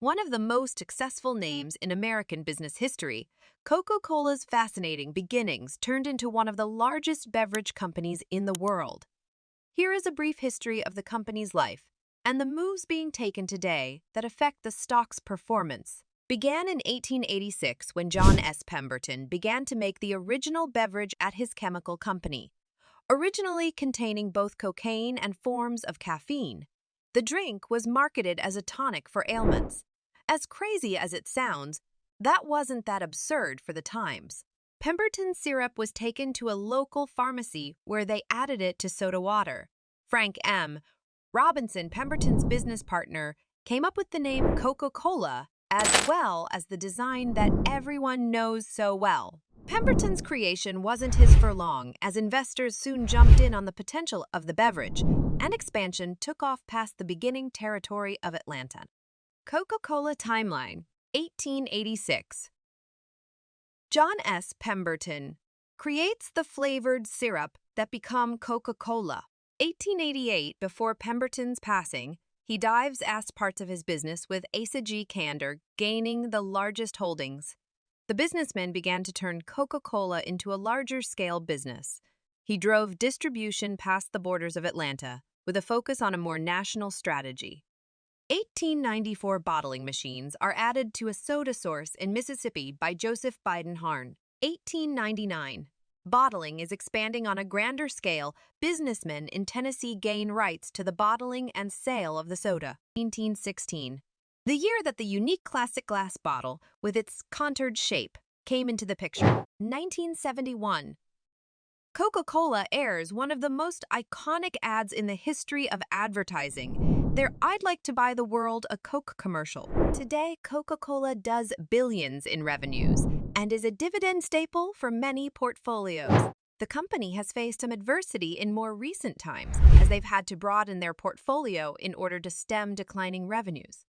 One of the most successful names in American business history, Coca-Cola's fascinating beginnings turned into one of the largest beverage companies in the world. Here is a brief history of the company's life and the moves being taken today that affect the stock's performance. Began in 1886 when John S. Pemberton began to make the original beverage at his chemical company. Originally containing both cocaine and forms of caffeine, the drink was marketed as a tonic for ailments. As crazy as it sounds, that wasn't that absurd for the times. Pemberton syrup was taken to a local pharmacy where they added it to soda water. Frank M. Robinson, Pemberton's business partner, came up with the name Coca-Cola as well as the design that everyone knows so well. Pemberton's creation wasn't his for long, as investors soon jumped in on the potential of the beverage, and expansion took off past the beginning territory of Atlanta. Coca-Cola timeline, 1886. John S. Pemberton creates the flavored syrup that become Coca-Cola. 1888, before Pemberton's passing, he dives as parts of his business with Asa G. Kander gaining the largest holdings. The businessman began to turn Coca-Cola into a larger-scale business. He drove distribution past the borders of Atlanta, with a focus on a more national strategy. 1894 bottling machines are added to a soda source in Mississippi by Joseph Biden Harn. 1899. Bottling is expanding on a grander scale. Businessmen in Tennessee gain rights to the bottling and sale of the soda. 1916. The year that the unique classic glass bottle, with its contoured shape, came into the picture. 1971. Coca-Cola airs one of the most iconic ads in the history of advertising. Their "I'd like to buy the world a Coke" commercial. Today, Coca-Cola does billions in revenues and is a dividend staple for many portfolios. The company has faced some adversity in more recent times, as they've had to broaden their portfolio in order to stem declining revenues.